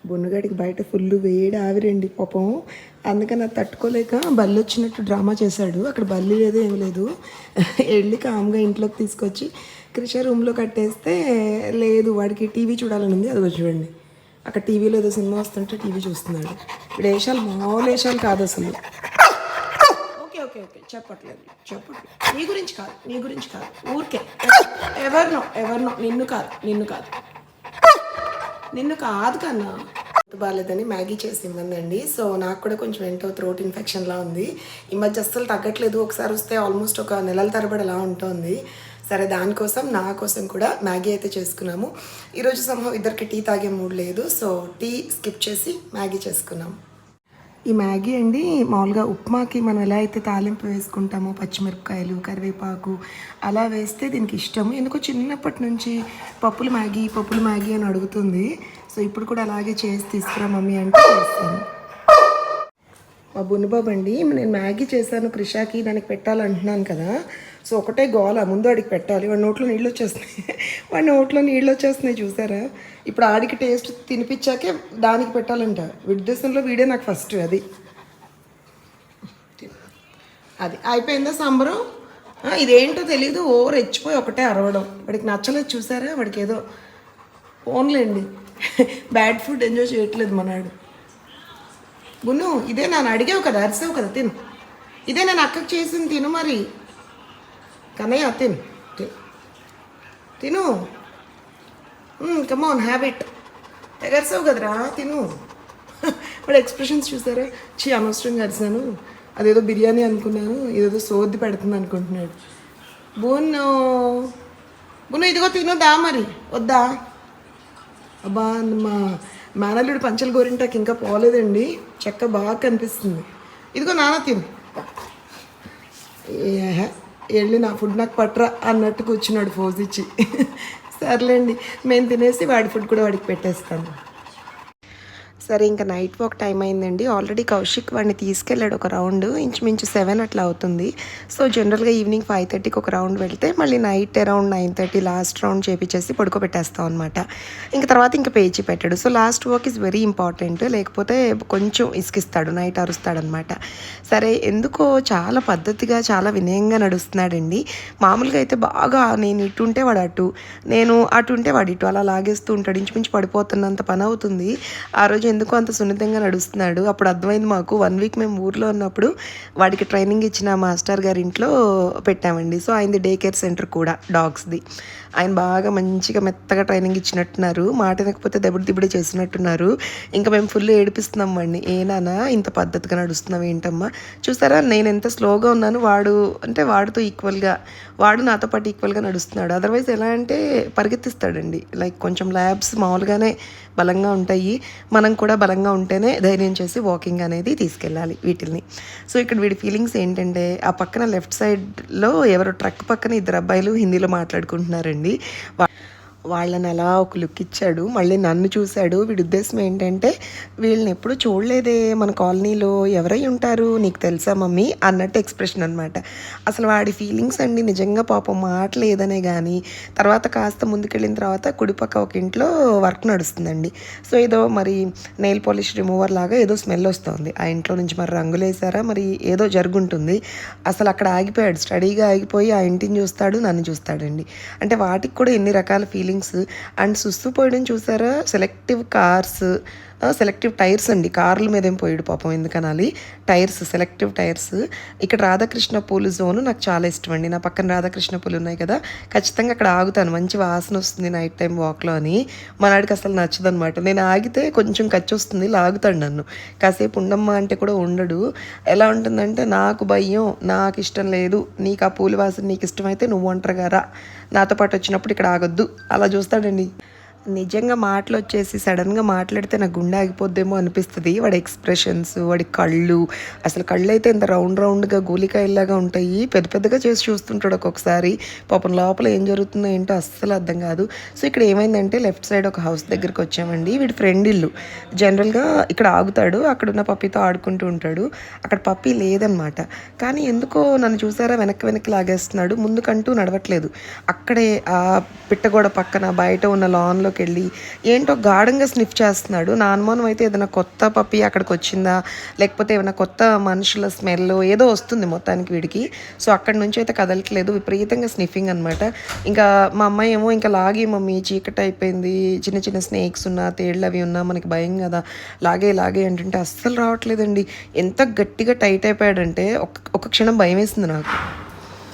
బొన్నుగాడికి బయట ఫుల్ వేడి ఆవిరండి పాపం. అందుకని అది తట్టుకోలేక బల్లి వచ్చినట్టు డ్రామా చేశాడు. అక్కడ బల్లి లేదు ఏం లేదు. వెళ్ళి కామ్గా ఇంట్లోకి తీసుకొచ్చి క్రిష రూమ్లో కట్టేస్తే లేదు, వాడికి టీవీ చూడాలని ఉంది. అది చూడండి, అక్కడ టీవీలో ఏదో సినిమా వస్తుంటే టీవీ చూస్తున్నాడు. ఇప్పుడు వేషాలు మామూలు వేషాలు కాదు అసలు. ఓకే ఓకే ఓకే చెప్పట్లేదు. నీ గురించి కాదు ఊరికే ఎవరినో నిన్ను కాదు కన్నా. బాగాలేదని మ్యాగీ చేసి ఇవ్వండి. సో నాకు కూడా కొంచెం ఏంటో థ్రోట్ ఇన్ఫెక్షన్లా ఉంది. ఈ మధ్య అస్సలు తగ్గట్లేదు. ఒకసారి వస్తే ఆల్మోస్ట్ ఒక నెలల తరబడి అలా ఉంటుంది. సరే, దానికోసం నా కోసం కూడా మ్యాగీ అయితే చేసుకున్నాము. ఈరోజు సంభవం ఇద్దరికి టీ తాగే మూడ్ లేదు, సో టీ స్కిప్ చేసి మ్యాగీ చేసుకున్నాము. ఈ మ్యాగీ అండి మామూలుగా ఉప్మాకి మనం ఎలా అయితే తాలింపు వేసుకుంటామో పచ్చిమిరపకాయలు కరివేపాకు అలా వేస్తే దీనికి ఇష్టము. ఎందుకో చిన్నప్పటి నుంచి పప్పులు మ్యాగీ అని అడుగుతుంది. సో ఇప్పుడు కూడా అలాగే చేసి తీసుకురా మమ్మీ అంటే చేస్తాను. మా బున్నుబాబు అండి, నేను మ్యాగీ చేశాను క్రిషాకి, దానికి పెట్టాలంటున్నాను కదా. సో ఒకటే గోల, ముందు ఆడికి పెట్టాలి. వాడి నోట్లో నీళ్ళు వచ్చేస్తున్నాయి చూసారా. ఇప్పుడు ఆడికి టేస్ట్ తినిపించాకే దానికి పెట్టాలంట. విద్దేశంలో వీడే నాకు ఫస్ట్ అది అయిపోయిందా సాంబారు. ఇదేంటో తెలీదు, రెచ్చిపోయి ఒకటే అరవడం. వాడికి నచ్చలేదు చూసారా. వాడికి ఏదో ఓన్లేండి బ్యాడ్ ఫుడ్ ఎంజాయ్ చేయట్లేదు మనాడు. గున్ను, ఇదే నన్ను అడిగావు కదా, అరిసావు కదా, తిను. ఇదే నేను అక్కకి చేసింది, తిను మరి. కన్నయ్య తిను కమాన్, హ్యాబిట్. ఎగర్సావు కదరా, తిను. వాడు ఎక్స్ప్రెషన్స్ చూసారా. అనవసరంగా అరిసాను, అదేదో బిర్యానీ అనుకున్నాను, ఇదేదో సోది పెడుతుంది అనుకుంటున్నాడు. బున్ను ఇదిగో తిను, దా మరి. వద్దా? అబ్బా, మా మేనల్లుడు పంచలు గోరింటాకి ఇంకా పోలేదండి. చెక్క బాగా కనిపిస్తుంది. ఇదిగో నాన్న తిను. వెళ్ళి నా ఫుడ్ నాకు పట్టరా అన్నట్టు కూర్చున్నాడు ఫోజ్ ఇచ్చి. సర్లేండి, మేము తినేసి వాడి ఫుడ్ కూడా వాడికి పెట్టేస్తాను. సరే, ఇంకా నైట్ వాక్ టైం అయిందండి. ఆల్రెడీ కౌశిక్ వాడిని తీసుకెళ్ళాడు ఒక రౌండ్. ఇంచుమించు 7 అట్లా అవుతుంది. సో జనరల్గా ఈవినింగ్ 5:30కి ఒక రౌండ్ వెళ్తే మళ్ళీ నైట్ అరౌండ్ 9:30 లాస్ట్ రౌండ్ చేపించేసి పడుకోబెట్టేస్తాం అనమాట. ఇంక తర్వాత ఇంకా పేచి పెట్టాడు. So last walk is very important, లేకపోతే కొంచెం ఇసుకిస్తాడు, నైట్ అరుస్తాడనమాట. సరే, ఎందుకో చాలా పద్ధతిగా చాలా వినయంగా నడుస్తున్నాడండి. మామూలుగా అయితే బాగా నేను ఇటు ఉంటే వాడు అటు, నేను అటు ఉంటే వాడు ఇటు, అలా లాగేస్తూ ఉంటాడు. ఇంచుమించు పడిపోతున్నంత పని అవుతుంది. ఆ రోజు ఎందుకు అంత సున్నితంగా నడుస్తున్నాడు. అప్పుడు అర్థమైంది మాకు. 1 వీక్ మేము ఊర్లో ఉన్నప్పుడు వాడికి ట్రైనింగ్ ఇచ్చిన మాస్టర్ గారి ఇంట్లో పెట్టామండి. సో ఆయనది డే కేర్ సెంటర్ కూడా, డాగ్స్ది. ఆయన బాగా మంచిగా మెత్తగా ట్రైనింగ్ ఇచ్చినట్టున్నారు. మాట వినకపోతే దెబ్బడి చేసినట్టున్నారు. ఇంకా మేము ఫుల్ ఏడిపిస్తున్నాం వాడిని. ఏనానా ఇంత పద్ధతిగా నడుస్తున్నాం ఏంటమ్మా. చూసారా నేను ఎంత స్లోగా ఉన్నాను, వాడితో ఈక్వల్గా, వాడు నాతో పాటు ఈక్వల్గా నడుస్తున్నాడు. అదర్వైజ్ ఎలా అంటే పరిగెత్తిస్తాడండి. లైక్ కొంచెం ల్యాబ్స్ మామూలుగానే బలంగా ఉంటాయి, మనం కూడా బలంగా ఉంటేనే ధైర్యం చేసి వాకింగ్ అనేది తీసుకెళ్ళాలి వీటిల్ని. సో ఇక్కడ వీడి ఫీలింగ్స్ ఏంటంటే, ఆ పక్కన లెఫ్ట్ సైడ్లో ఎవరో ట్రక్ పక్కన 2 అబ్బాయిలు హిందీలో మాట్లాడుకుంటున్నారండి. వాళ్ళని అలా ఒక లుక్ ఇచ్చాడు, మళ్ళీ నన్ను చూశాడు. వీడి ఉద్దేశం ఏంటంటే, వీళ్ళని ఎప్పుడు చూడలేదే మన కాలనీలో, ఎవరై ఉంటారు నీకు తెలుసా మమ్మీ అన్నట్టు ఎక్స్ప్రెషన్ అనమాట. అసలు వాడి ఫీలింగ్స్ అండి నిజంగా పాపం మాటలు ఏదనే కానీ. తర్వాత కాస్త ముందుకెళ్ళిన తర్వాత కుడిపక్క ఒక ఇంట్లో వర్క్ నడుస్తుందండి. సో ఏదో మరి నెయిల్ పాలిష్ రిమూవర్ లాగా ఏదో స్మెల్ వస్తుంది ఆ ఇంట్లో నుంచి. మరి రంగులు వేసారా మరి ఏదో జరుగుంటుంది. అసలు అక్కడ ఆగిపోయాడు, స్టడీగా ఆగిపోయి ఆ ఇంటిని చూస్తాడు, నన్ను చూస్తాడండి. అంటే వాటికి కూడా ఎన్ని రకాల ఫీలింగ్స్. అండ్ సుస్తు పోయడం చూసారా. సెలెక్టివ్ టైర్స్ అండి, కార్ల మీద ఏం పోయాడు పాపం, ఎందుకనాలి. Selective tyres. ఇక్కడ రాధాకృష్ణ పూలు జోను నాకు చాలా ఇష్టం అండి. నా పక్కన రాధాకృష్ణ పూలు ఉన్నాయి కదా, ఖచ్చితంగా అక్కడ ఆగుతాను. మంచి వాసన వస్తుంది నైట్ టైం వాక్లో అని. మనాడికి అసలు నచ్చదనమాట. నేను ఆగితే కొంచెం ఖర్చు వస్తుంది, లాగుతాడు నన్ను. కాసేపు ఉండమ్మా అంటే కూడా ఉండడు. ఎలా ఉంటుందంటే, నాకు భయం, నాకు ఇష్టం లేదు, నీకు ఆ పూల వాసన నీకు ఇష్టమైతే నువ్వు ఒంటరిగా రా, నాతో పాటు వచ్చినప్పుడు ఇక్కడ ఆగొద్దు, అలా చూస్తాడండి. నిజంగా మాటలు వచ్చేసి సడన్గా మాట్లాడితే నాకు గుండె ఆగిపోద్దేమో అనిపిస్తుంది. వాడి ఎక్స్ప్రెషన్స్, వాడి కళ్ళు, అసలు కళ్ళు అయితే ఇంత రౌండ్గా గోలికాయల్లాగా ఉంటాయి. పెద్దగా చేసి చూస్తుంటాడు ఒక్కొక్కసారి. పాపం లోపల ఏం జరుగుతుందో ఏంటో అస్సలు అర్థం కాదు. సో ఇక్కడ ఏమైందంటే, లెఫ్ట్ సైడ్ ఒక హౌస్ దగ్గరికి వచ్చామండి. వీడి ఫ్రెండ్ ఇల్లు. జనరల్గా ఇక్కడ ఆగుతాడు, అక్కడున్న పప్పితో ఆడుకుంటూ ఉంటాడు. అక్కడ పప్పి లేదనమాట. కానీ ఎందుకో నన్ను చూసారా వెనక్కి లాగేస్తున్నాడు. ముందుకంటూ నడవట్లేదు. అక్కడే ఆ పిట్టగోడ పక్కన బయట ఉన్న లాన్లో కిచెన్లోకి వెళ్ళి ఏంటో గాఢంగా స్నిఫ్ చేస్తున్నాడు. నా అనుమానం అయితే ఏదైనా కొత్త పప్పి అక్కడికి వచ్చిందా, లేకపోతే ఏమైనా కొత్త మనుషుల స్మెల్ ఏదో వస్తుంది మొత్తానికి వీడికి. సో అక్కడి నుంచి అయితే కదలట్లేదు, విపరీతంగా స్నిఫింగ్ అనమాట. ఇంకా మా అమ్మాయి ఏమో ఇంకా లాగే మమ్మీ చీకటి అయిపోయింది, చిన్న చిన్న స్నేక్స్ ఉన్నా తేళ్ళు అవి ఉన్నా మనకి భయం కదా, లాగే లాగే అంటుంటే అస్సలు రావట్లేదండి. ఎంత గట్టిగా టైట్ అయిపోయాడంటే ఒక క్షణం భయం వేసింది నాకు.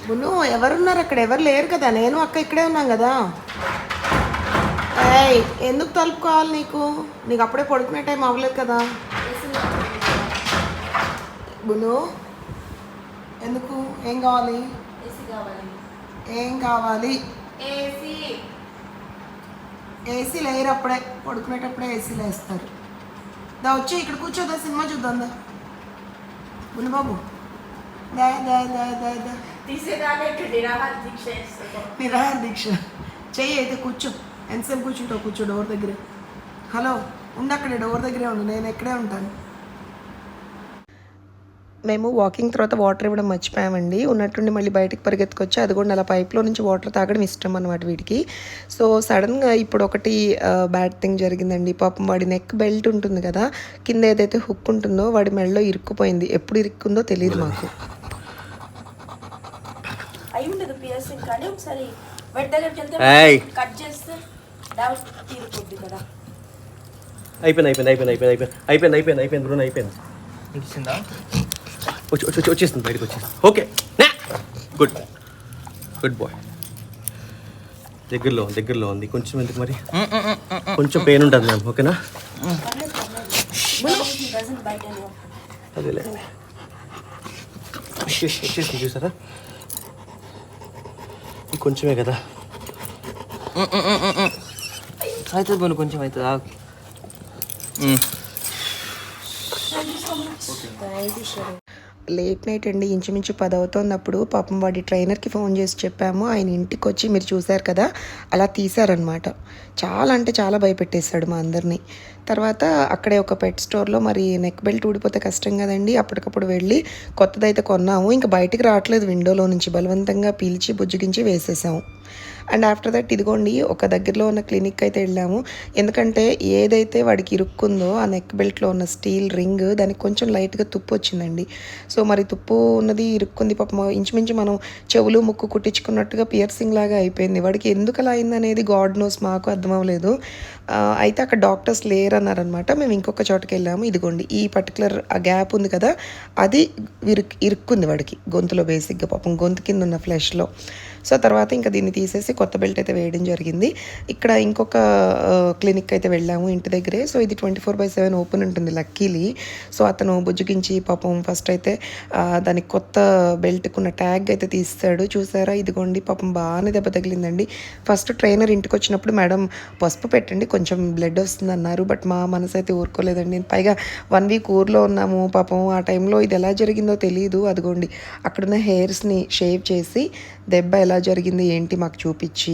బును ఎవరున్నారు అక్కడ? ఎవరు లేరు కదా, నేను అక్క ఇక్కడే ఉన్నాం కదా. ఏయ్ ఎందుకు తలుపుకోవాలి నీకు? నీకు అప్పుడే పడుకునే టైం అవ్వలేదు కదా. బును ఎందుకు? ఏం కావాలి? ఏం కావాలి? ఏసీ లేరు, అప్పుడే పడుకునేటప్పుడే ఏసీలో వేస్తారు. దా వచ్చి ఇక్కడ కూర్చోదా, సినిమా చూద్దాం దా. బును బాబు దా దా దా దా దా. నిరాహార దీక్ష చెయ్యి అయితే కూర్చో. ఎంతసేపు కూర్చుంటావు? కూర్చో డోర్ దగ్గరే. హలో ఉండు, అక్కడే డోర్ దగ్గరే ఉండు, నేను ఎక్కడే ఉంటాను. మేము వాకింగ్ తర్వాత వాటర్ ఇవ్వడం మర్చిపోయామండి. ఉన్నట్టుండి మళ్ళీ బయటకు పరిగెత్తుకొచ్చి అది కూడా అలా పైప్లో నుంచి వాటర్ తాగడం ఇష్టం అనమాట వీడికి. సో సడన్గా ఇప్పుడు ఒకటి బ్యాడ్ థింగ్ జరిగిందండి. పాపం వాడి నెక్ బెల్ట్ ఉంటుంది కదా, కింద ఏదైతే హుక్ ఉంటుందో వాడి మెడలో ఇరుక్కుపోయింది. ఎప్పుడు ఇరుక్కుందో తెలియదు మాకు. వచ్చేస్తుంది బయటకు వచ్చేసి. Okay good good boy. దగ్గరలో ఉంది కొంచెం. ఎందుకు మరి కొంచెం పెయిన్ ఉంటుంది మ్యామ్, ఓకేనా? అదేలే వచ్చేసింది చూసారా, కొంచెమే కదా అవుతుంది పోను, కొంచెం అవుతుంది. లేట్ నైట్ అండి, ఇంచుమించు 10 అవుతున్నప్పుడు పాపం వాడి ట్రైనర్కి ఫోన్ చేసి చెప్పాము. ఆయన ఇంటికి వచ్చి మీరు చూశారు కదా అలా తీశారనమాట. చాలా అంటే చాలా భయపెట్టేశాడు మా అందరినీ. తర్వాత అక్కడే ఒక పెట్ స్టోర్లో మరి నెక్ బెల్ట్ ఊడిపోతే కష్టం కదండి, అప్పటికప్పుడు వెళ్ళి కొత్తదైతే కొన్నాము. ఇంకా బయటికి రావట్లేదు, విండోలో నుంచి బలవంతంగా పీల్చి బుజ్జగించి వేసేసాము. అండ్ ఆఫ్టర్ దట్ ఇదిగోండి ఒక దగ్గరలో ఉన్న క్లినిక్ అయితే వెళ్ళాము. ఎందుకంటే ఏదైతే వాడికి ఇరుక్కుందో ఆ నెక్ బెల్ట్లో ఉన్న స్టీల్ రింగ్ దానికి కొంచెం లైట్గా తుప్పు వచ్చిందండి. సో మరి తుప్పు ఉన్నది ఇరుక్కుంది పాపం. ఇంచుమించు మనం చెవులు ముక్కు కుట్టించుకున్నట్టుగా పియర్సింగ్ లాగా అయిపోయింది. వాడికి ఎందుకు అలా అయిందనేది గాడ్ నోస్, మాకు అర్థం అవ్వలేదు. అయితే అక్కడ డాక్టర్స్ లేరన్నారనమాట. మేము ఇంకొక చోటకి వెళ్ళాము. ఇదిగోండి ఈ పర్టికులర్ ఆ గ్యాప్ ఉంది కదా, అది ఇరుక్కుంది వాడికి గొంతులో, బేసిక్గా పాపం గొంతు కింద ఉన్న ఫ్లెష్లో. సో తర్వాత ఇంకా దీన్ని తీసేసి కొత్త బెల్ట్ అయితే వేయడం జరిగింది. ఇక్కడ ఇంకొక క్లినిక్ అయితే వెళ్ళాము ఇంటి దగ్గరే. సో ఇది 24/7 ఓపెన్ ఉంటుంది లక్కీలీ. సో అతను బుజ్జగించి పాపం ఫస్ట్ అయితే దానికి కొత్త బెల్ట్కి ఉన్న ట్యాగ్ అయితే తీస్తాడు. చూసారా, ఇదిగోండి పాపం బాగానే దెబ్బ తగిలిందండి. ఫస్ట్ ట్రైనర్ ఇంటికి వచ్చినప్పుడు మేడం పసుపు పెట్టండి కొంచెం బ్లడ్ వస్తుంది అన్నారు. బట్ మా మనసు అయితే ఊరుకోలేదండి. పైగా 1 వీక్ ఊర్లో ఉన్నాము. పాపం ఆ టైంలో ఇది ఎలా జరిగిందో తెలియదు. అదిగోండి అక్కడున్న హెయిర్స్ని షేవ్ చేసి దెబ్బ ఎలా జరిగింది ఏంటి మాకు చూపించి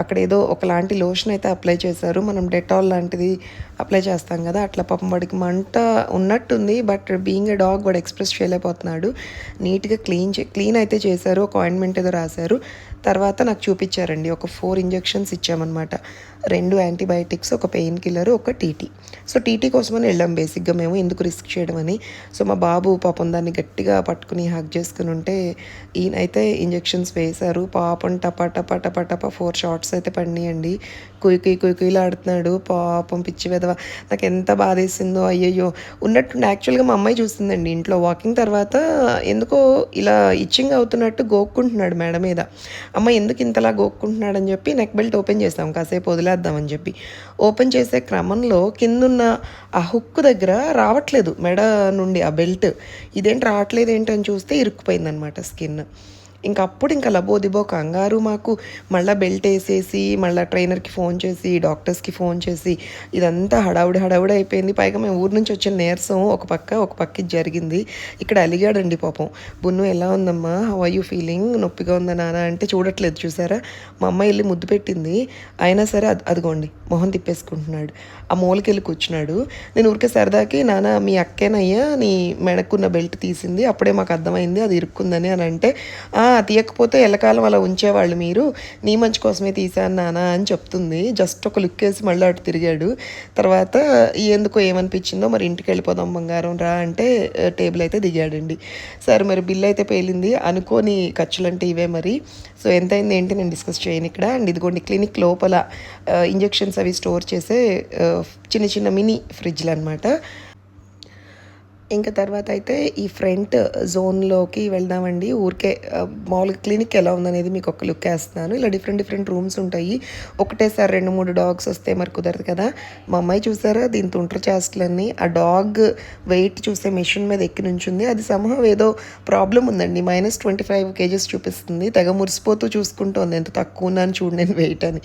అక్కడ ఏదో ఒకలాంటి లోషన్ అయితే అప్లై చేశారు. మనం డెటాల్ లాంటిది అప్లై చేస్తాం కదా, అట్లా పాపం వాడికి మంట ఉన్నట్టుంది. బట్ బీయింగ్ ఎ డాగ్ వాడు ఎక్స్ప్రెస్ చేయలేకపోతున్నాడు. నీట్గా క్లీన్ అయితే చేశారు. ఒక ఆయింట్మెంట్ ఏదో రాశారు. తర్వాత నాకు చూపించారండి. ఒక 4 ఇంజెక్షన్స్ ఇచ్చామన్నమాట. 2 యాంటీబయాటిక్స్, ఒక పెయిన్ కిల్లర్, ఒక టీటీ. సో టీటీ కోసమని వెళ్ళాం బేసిక్గా మేము, ఎందుకు రిస్క్ చేయడం అని. సో మా బాబు పాపం దాన్ని గట్టిగా పట్టుకుని హగ్ చేసుకుని ఉంటే ఈయనైతే ఇంజెక్షన్స్ వేశారు. పాపం టపా టపా టపా టపా 4 షాట్స్ అయితే పడినాయండి. కుయ్యిలా ఆడుతున్నాడు పాపం, పిచ్చి వెదవ. నాకు ఎంత బాధేసిందో, అయ్యయ్యో. ఉన్నట్టుండి యాక్చువల్గా మా అమ్మాయి చూస్తుందండి ఇంట్లో వాకింగ్ తర్వాత ఎందుకో ఇలా ఇచ్చింగ్ అవుతున్నట్టు గోక్కుంటున్నాడు మెడ మీద. అమ్మ ఎందుకు ఇంతలా గోక్కుంటున్నాడని చెప్పి నెక్ బెల్ట్ ఓపెన్ చేస్తాం, కాసేపు వదిలేద్దామని చెప్పి. ఓపెన్ చేసే క్రమంలో కిందున్న ఆ హుక్ దగ్గర రావట్లేదు మెడ నుండి ఆ బెల్ట్. ఇదేంటి రావట్లేదు ఏంటి అని చూస్తే ఇరుక్కుపోయిందనమాట స్కిన్. ఇంకా అప్పుడు ఇంకా లబోదిబో కంగారు మాకు. మళ్ళీ బెల్ట్ వేసేసి మళ్ళీ ట్రైనర్కి ఫోన్ చేసి డాక్టర్స్కి ఫోన్ చేసి ఇదంతా హడావుడి అయిపోయింది. పైగా మేము ఊరు నుంచి వచ్చిన నీరసం ఒక పక్క జరిగింది. ఇక్కడ అలిగాడండి పాపం. బున్ను ఎలా ఉందమ్మా, హౌ ఆర్ యూ ఫీలింగ్, నొప్పిగా ఉందా నాన్న అంటే చూడట్లేదు. చూసారా, మా అమ్మ వెళ్ళి ముద్దు పెట్టింది, అయినా సరే అదిగోండి మొహం తిప్పేసుకుంటున్నాడు. ఆ మూలకెళ్ళి కూర్చున్నాడు. నేను ఊరికే సరదాకి నాన్న మీ అక్కేనయ్యా నీ మెడకున్న బెల్ట్ తీసింది, అప్పుడే మాకు అర్థమైంది అది ఇరుక్కుందని అని అంటే తీయకపోతే ఎల్లకాలం అలా ఉంచేవాళ్ళు మీరు, నీ మంచి కోసమే తీసాను నాన్న అని చెప్తుంది. జస్ట్ ఒక లుక్ వేసి మళ్ళీ అటు తిరిగాడు. తర్వాత ఎందుకో ఏమనిపించిందో మరి ఇంటికి వెళ్ళిపోదాం బంగారం రా అంటే టేబుల్ అయితే దిగాడండి. సరే మరి బిల్ అయితే పేలింది, అనుకోని ఖర్చులు అంటే ఇవే మరి. సో ఎంతైంది ఏంటి నేను డిస్కస్ చేయను ఇక్కడ. అండ్ ఇదిగోండి క్లినిక్ లోపల ఇంజెక్షన్స్ అవి స్టోర్ చేసే చిన్న చిన్న మినీ ఫ్రిడ్జ్లు అనమాట. ఇంకా తర్వాత అయితే ఈ ఫ్రంట్ జోన్లోకి వెళ్దామండి. ఊరికే మామూలుగా క్లినిక్ ఎలా ఉందనేది మీకు ఒక లుక్ వేస్తున్నాను. ఇలా డిఫరెంట్ రూమ్స్ ఉంటాయి. ఒకటేసారి 2-3 డాగ్స్ వస్తే మరి కుదరదు కదా. మా అమ్మాయి చూసారా దీని తుంట్ర చేష్టలన్నీ. ఆ డాగ్ వెయిట్ చూసే మెషిన్ మీద ఎక్కి నుంచింది. అది సంభవం ఏదో ప్రాబ్లం ఉందండి. -25 kgs చూపిస్తుంది. తెగ మురిసిపోతూ చూసుకుంటోంది ఎంత తక్కువ ఉన్నాను చూడు నేను వెయిట్ అని.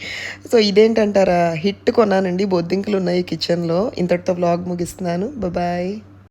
సో ఇదేంటంటారా, హిట్ కొన్నానండి. బొద్దింకలు ఉన్నాయి కిచెన్లో. ఇంతటితో వ్లాగ్ ముగిస్తున్నాను. బాయ్.